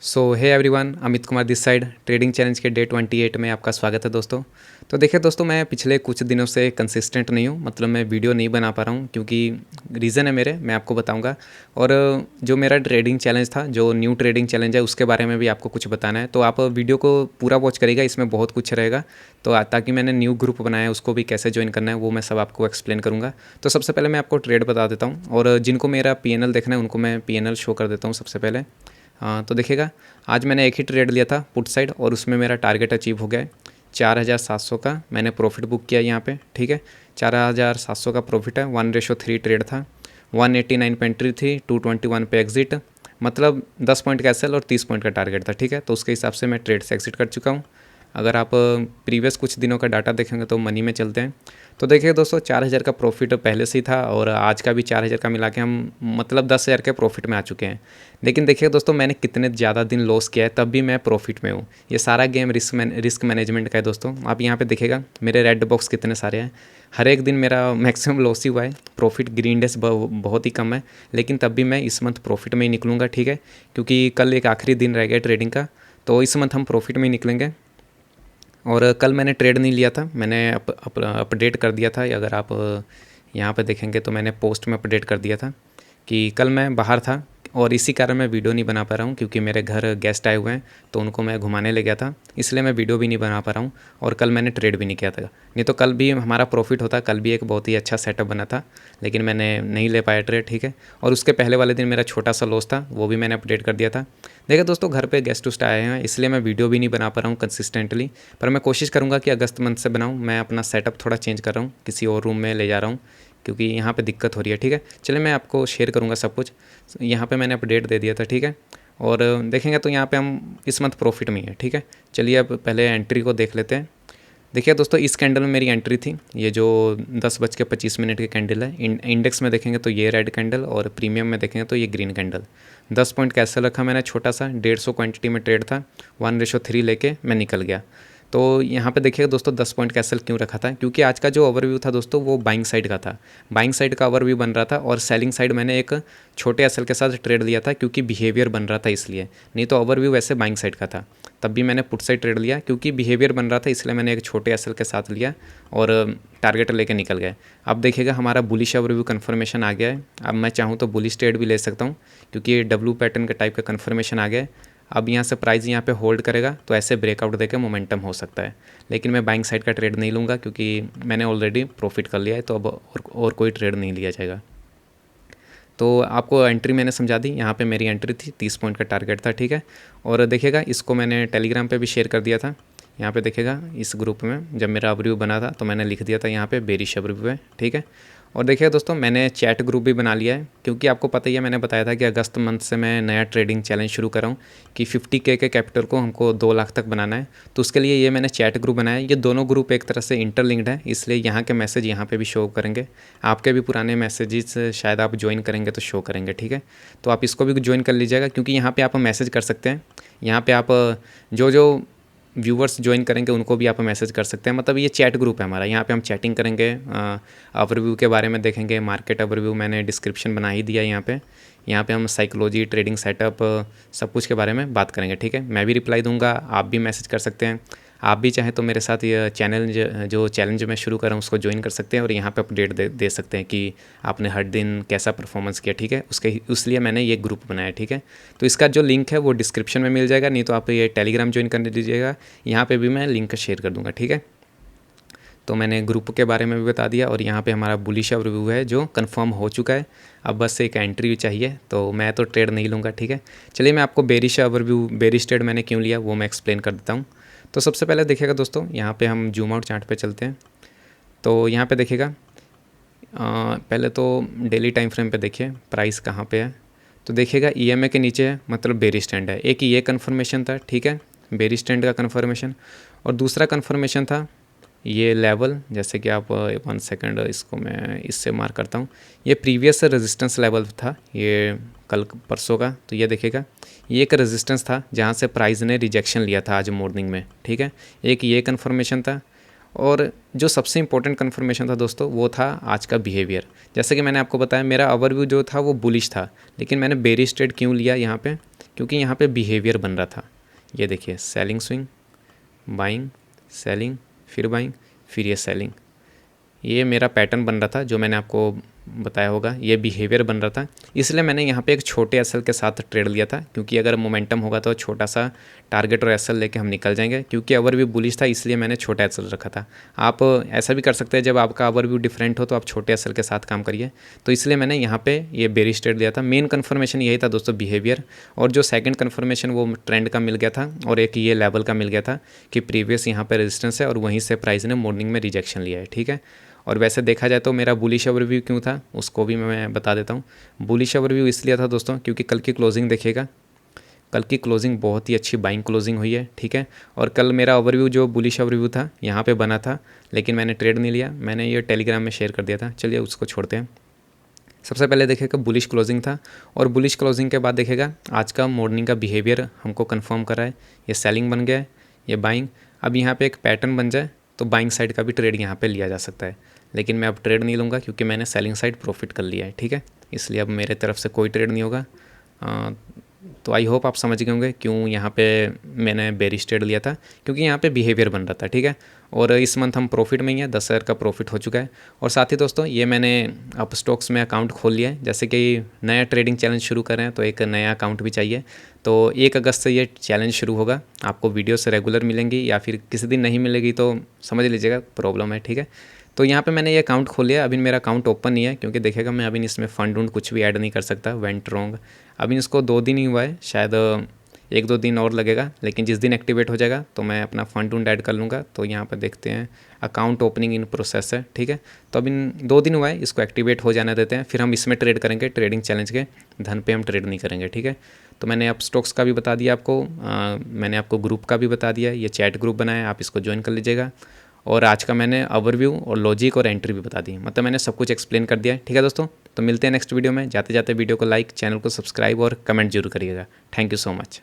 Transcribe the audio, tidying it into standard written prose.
So hey everyone, Amit Kumar this side trading challenge के day 28 में आपका स्वागत है दोस्तों। तो देखिए दोस्तों, मैं पिछले कुछ दिनों से कंसिस्टेंट नहीं हूँ, मतलब मैं वीडियो नहीं बना पा रहा हूँ क्योंकि रीज़न है मेरे, मैं आपको बताऊँगा। और जो मेरा ट्रेडिंग चैलेंज था, जो न्यू ट्रेडिंग चैलेंज है, उसके बारे में भी आपको कुछ बताना है। तो आप वीडियो को पूरा वॉच करिएगा, इसमें बहुत कुछ रहेगा। तो ताकि मैंने न्यू ग्रुप बनाया है, उसको भी कैसे ज्वाइन करना है वो मैं सब आपको एक्सप्लेन करूँगा। तो सबसे पहले मैं आपको ट्रेड बता देता हूँ, और जिनको मेरा PNL देखना है उनको मैं PNL शो कर देता हूँ सबसे पहले। हाँ, तो देखिएगा, आज मैंने एक ही ट्रेड लिया था पुट साइड, और उसमें मेरा टारगेट अचीव हो गया है। 4700 का मैंने प्रॉफिट बुक किया यहाँ पे, ठीक है। 4700 का प्रॉफिट है। 1:3 ट्रेड था। 189 पे एंट्री थी, 221 पे एग्जिट, मतलब 10 पॉइंट का एसएल और 30 पॉइंट का टारगेट था, ठीक है। तो उसके हिसाब से मैं ट्रेड से एग्जिट कर चुका हूँ। अगर आप प्रीवियस कुछ दिनों का डाटा देखेंगे तो मनी में चलते हैं। तो देखिए दोस्तों, 4000 का प्रॉफिट पहले से ही था, और आज का भी 4000 का मिला के हम मतलब 10,000 के प्रॉफिट में आ चुके हैं। लेकिन देखिए दोस्तों, मैंने कितने ज़्यादा दिन लॉस किया है, तब भी मैं प्रॉफिट में हूँ। ये सारा गेम रिस्क मैनेजमेंट का है दोस्तों। आप यहाँ पे देखिएगा मेरे रेड बॉक्स कितने सारे हैं। हर एक दिन मेरा मैक्सिमम लॉस ही हुआ है। प्रॉफिट ग्रीन डेज बहुत ही कम है, लेकिन तब भी मैं इस मंथ प्रॉफिट में ही निकलूँगा, ठीक है। क्योंकि कल एक आखिरी दिन रह गया ट्रेडिंग का, तो इस मंथ हम प्रॉफिट में ही निकलेंगे। और कल मैंने ट्रेड नहीं लिया था, मैंने अपडेट कर दिया था। अगर आप यहाँ पे देखेंगे तो मैंने पोस्ट में अपडेट कर दिया था कि कल मैं बाहर था, और इसी कारण मैं वीडियो नहीं बना पा रहा हूँ, क्योंकि मेरे घर गेस्ट आए हुए हैं तो उनको मैं घुमाने ले गया था, इसलिए मैं वीडियो भी नहीं बना पा रहा हूँ। और कल मैंने ट्रेड भी नहीं किया था, नहीं तो कल भी हमारा प्रॉफिट होता। कल भी एक बहुत ही अच्छा सेटअप बना था, लेकिन मैंने नहीं ले पाया ट्रेड, ठीक है। और उसके पहले वाले दिन मेरा छोटा सा लॉस था, वो भी मैंने अपडेट कर दिया था। देखिए दोस्तों, घर पे गेस्ट उस्ट आए हैं, इसलिए मैं वीडियो भी नहीं बना पा रहा हूँ कंसिस्टेंटली, पर मैं कोशिश करूँगा कि अगस्त मंथ से बनाऊँ। मैं अपना सेटअप थोड़ा चेंज कर रहा हूँ, किसी और रूम में ले जा रहा हूँ, क्योंकि यहाँ पे दिक्कत हो रही है, ठीक है। चलिए मैं आपको शेयर करूँगा सब कुछ। यहाँ पे मैंने अपडेट दे दिया था, ठीक है। और देखेंगे तो यहाँ पे हम इस मंथ प्रॉफिट में ही है, ठीक है। चलिए अब पहले एंट्री को देख लेते हैं। देखिए दोस्तों, इस कैंडल में मेरी एंट्री थी, ये जो 10:25 की कैंडल है। इंडेक्स में देखेंगे तो ये रेड कैंडल, और प्रीमियम में देखेंगे तो ये ग्रीन कैंडल। 10 पॉइंट कैसे रखा मैंने, छोटा सा 150 क्वांटिटी में ट्रेड था। 1:3 लेके मैं निकल गया। तो यहाँ पे देखिएगा दोस्तों, 10 पॉइंट का एसएल क्यों रखा था, क्योंकि आज का जो ओवरव्यू था दोस्तों, वो बाइंग साइड का था। बाइंग साइड का ओवरव्यू बन रहा था, और सेलिंग साइड मैंने एक छोटे एसएल के साथ ट्रेड लिया था, क्योंकि बिहेवियर बन रहा था इसलिए, नहीं तो ओवरव्यू वैसे बाइंग साइड का था। तब भी मैंने पुट साइड ट्रेड लिया, क्योंकि बिहेवियर बन रहा था, इसलिए मैंने एक छोटे एसएल के साथ लिया और टारगेट लेके निकल गए। अब देखिएगा हमारा बुलिश ओवरव्यू कन्फर्मेशन आ गया है। अब मैं चाहूँ तो बुलिश ट्रेड भी ले सकता हूँ, क्योंकि ये डब्ल्यू पैटर्न का टाइप का कन्फर्मेशन आ गया है। अब यहाँ से प्राइस यहाँ पे होल्ड करेगा तो ऐसे ब्रेकआउट देकर मोमेंटम हो सकता है, लेकिन मैं बाइंग साइड का ट्रेड नहीं लूँगा, क्योंकि मैंने ऑलरेडी प्रॉफिट कर लिया है। तो अब और कोई ट्रेड नहीं लिया जाएगा। तो आपको एंट्री मैंने समझा दी। यहाँ पे मेरी एंट्री थी, 30 पॉइंट का टारगेट था, ठीक है। और देखिएगा, इसको मैंने टेलीग्राम पे भी शेयर कर दिया था। यहाँ पे देखिएगा, इस ग्रुप में जब मेरा ओवरव्यू बना था तो मैंने लिख दिया था यहाँ पे बेरिश ओवरव्यू है, ठीक है। और देखिए दोस्तों, मैंने चैट ग्रुप भी बना लिया है, क्योंकि आपको पता ही है, मैंने बताया था कि अगस्त मंथ से मैं नया ट्रेडिंग चैलेंज शुरू कर रहा हूँ कि 50K के कैपिटल को हमको 2 लाख तक बनाना है। तो उसके लिए ये मैंने चैट ग्रुप बनाया है। ये दोनों ग्रुप एक तरह से इंटरलिंक्ड है, इसलिए यहाँ के मैसेज यहाँ पे भी शो करेंगे। आपके भी पुराने मैसेजेस शायद आप ज्वाइन करेंगे तो शो करेंगे, ठीक है। तो आप इसको भी ज्वाइन कर लीजिएगा, क्योंकि यहाँ पर आप मैसेज कर सकते हैं। यहाँ पर आप जो व्यूवर्स ज्वाइन करेंगे उनको भी आप मैसेज कर सकते हैं। मतलब ये चैट ग्रुप है हमारा, यहाँ पे हम चैटिंग करेंगे, ओवरव्यू के बारे में देखेंगे। मार्केट ओवरव्यू मैंने डिस्क्रिप्शन बना ही दिया है यहाँ पे हम साइकोलॉजी, ट्रेडिंग सेटअप, सब कुछ के बारे में बात करेंगे, ठीक है। मैं भी रिप्लाई दूंगा, आप भी मैसेज कर सकते हैं। आप भी चाहें तो मेरे साथ ये चैनल जो चैलेंज मैं शुरू कर रहा हूँ उसको ज्वाइन कर सकते हैं, और यहाँ पे अपडेट दे सकते हैं कि आपने हर दिन कैसा परफॉर्मेंस किया, ठीक है। उसलिए मैंने ये ग्रुप बनाया, ठीक है। तो इसका जो लिंक है वो डिस्क्रिप्शन में मिल जाएगा, नहीं तो आप ये टेलीग्राम ज्वाइन कर दीजिएगा, यहाँ पे भी मैं लिंक शेयर कर दूँगा, ठीक है। तो मैंने ग्रुप के बारे में भी बता दिया, और यहाँ पे हमारा बुलिश ओवरव्यू है जो कंफर्म हो चुका है। अब बस एक एंट्री चाहिए, तो मैं तो ट्रेड नहीं लूँगा, ठीक है। चलिए मैं आपको बेरिश ओवरव्यू, बेरिश ट्रेड मैंने क्यों लिया वो मैं एक्सप्लेन कर देता हूँ। तो सबसे पहले देखिएगा दोस्तों, यहाँ पे हम जूम आउट चार्ट पे चलते हैं। तो यहाँ पे देखिएगा, पहले तो डेली टाइम फ्रेम पे देखिए प्राइस कहाँ पे है। तो देखिएगा EMA के नीचे है, मतलब बेरिश ट्रेंड है। एक ये कन्फर्मेशन था, ठीक है, बेरिश ट्रेंड का कन्फर्मेशन। और दूसरा कन्फर्मेशन था ये लेवल, जैसे कि आप 1 सेकंड इसको मैं इससे मार्क करता हूँ। ये प्रीवियस रेजिस्टेंस लेवल था, ये कल परसों का। तो ये देखिएगा, ये एक रेजिस्टेंस था जहाँ से प्राइस ने रिजेक्शन लिया था आज मॉर्निंग में, ठीक है। एक ये कन्फर्मेशन था, और जो सबसे इंपॉर्टेंट कन्फर्मेशन था दोस्तों वो था आज का बिहेवियर। जैसे कि मैंने आपको बताया, मेरा ओवरव्यू जो था वो बुलिश था, लेकिन मैंने बेरिश ट्रेड क्यों लिया यहाँ पे, क्योंकि यहाँ पे बिहेवियर बन रहा था। ये देखिए सेलिंग स्विंग, बाइंग, सेलिंग, फिर बाइंग, फिर ये सेलिंग, ये मेरा पैटर्न बन रहा था जो मैंने आपको बताया होगा। ये बिहेवियर बन रहा था, इसलिए मैंने यहाँ पे एक छोटे एसएल के साथ ट्रेड लिया था, क्योंकि अगर मोमेंटम होगा तो छोटा सा टारगेट और एसएल लेके हम निकल जाएंगे। क्योंकि ओवरव्यू बुलिश था इसलिए मैंने छोटा एसएल रखा था। आप ऐसा भी कर सकते हैं, जब आपका ओवरव्यू डिफरेंट हो तो आप छोटे एसएल के साथ काम करिए। तो इसलिए मैंने यहाँ पे ये बेरिश ट्रेड लिया था। मेन कन्फर्मेशन यही था दोस्तों, बिहेवियर, और जो सेकंड कन्फर्मेशन वो ट्रेंड का मिल गया था, और एक ये लेवल का मिल गया था कि प्रीवियस यहाँ पे रेजिस्टेंस है और वहीं से प्राइस ने मॉर्निंग में रिजेक्शन लिया है। ठीक है, और वैसे देखा जाए तो मेरा बुलिश ओवरव्यू क्यों था उसको भी मैं बता देता हूँ। बुलिश ओवरव्यू इसलिए था दोस्तों क्योंकि कल की क्लोजिंग देखिएगा, कल की क्लोजिंग बहुत ही अच्छी बाइंग क्लोजिंग हुई है। ठीक है, और कल मेरा ओवरव्यू जो बुलिश ओवरव्यू था यहाँ पे बना था, लेकिन मैंने ट्रेड नहीं लिया, मैंने ये टेलीग्राम में शेयर कर दिया था। चलिए उसको छोड़ते हैं। सबसे पहले देखिएगा बुलिश क्लोजिंग था, और बुलिश क्लोजिंग के बाद देखिएगा आज का मॉर्निंग का बिहेवियर हमको कन्फर्म कर रहा है। ये सेलिंग बन गया है, ये बाइंग। अब यहाँ पे एक पैटर्न बन जाए तो बाइंग साइड का भी ट्रेड यहाँ पे लिया जा सकता है, लेकिन मैं अब ट्रेड नहीं लूँगा क्योंकि मैंने सेलिंग साइड प्रॉफिट कर लिया है। ठीक है, इसलिए अब मेरे तरफ से कोई ट्रेड नहीं होगा। तो आई होप आप समझ गए होंगे क्यों यहाँ पे मैंने बेरिश ट्रेड लिया था, क्योंकि यहाँ पे बिहेवियर बन रहा था। ठीक है, और इस मंथ हम प्रॉफिट में ही हैं, 10,000 का प्रॉफिट हो चुका है। और साथ ही दोस्तों ये मैंने अप स्टॉक्स में अकाउंट खोल लिया है। जैसे कि नया ट्रेडिंग चैलेंज शुरू कर रहे हैं तो एक नया अकाउंट भी चाहिए। तो 1 अगस्त से ये चैलेंज शुरू होगा। आपको वीडियोस रेगुलर मिलेंगी, या फिर किसी दिन नहीं मिलेगी तो समझ लीजिएगा प्रॉब्लम है। ठीक है, तो यहाँ पे मैंने ये अकाउंट खोल लिया। अभी मेरा अकाउंट ओपन नहीं है क्योंकि देखिएगा मैं अभी इसमें फंड वंड कुछ भी ऐड नहीं कर सकता, वेंट रॉन्ग। अभी इसको 2 दिन ही हुआ है, शायद 1-2 दिन और लगेगा, लेकिन जिस दिन एक्टिवेट हो जाएगा तो मैं अपना फंड वंड ऐड कर लूँगा। तो यहाँ पर देखते हैं अकाउंट ओपनिंग इन प्रोसेस है। ठीक है, तो अभी 2 दिन हुआ है, इसको एक्टिवेट हो जाने देते हैं, फिर हम इसमें ट्रेड करेंगे। ट्रेडिंग चैलेंज के धन पे हम ट्रेड नहीं करेंगे। ठीक है, तो मैंने अब स्टॉक्स का भी बता दिया आपको, मैंने आपको ग्रुप का भी बता दिया, ये चैट ग्रुप बनाया है, आप इसको ज्वाइन कर लीजिएगा। और आज का मैंने ओवरव्यू और लॉजिक और एंट्री भी बता दी, मतलब मैंने सब कुछ एक्सप्लेन कर दिया है। ठीक है दोस्तों, तो मिलते हैं नेक्स्ट वीडियो में। जाते जाते वीडियो को लाइक, चैनल को सब्सक्राइब और कमेंट जरूर करिएगा। Thank you so much.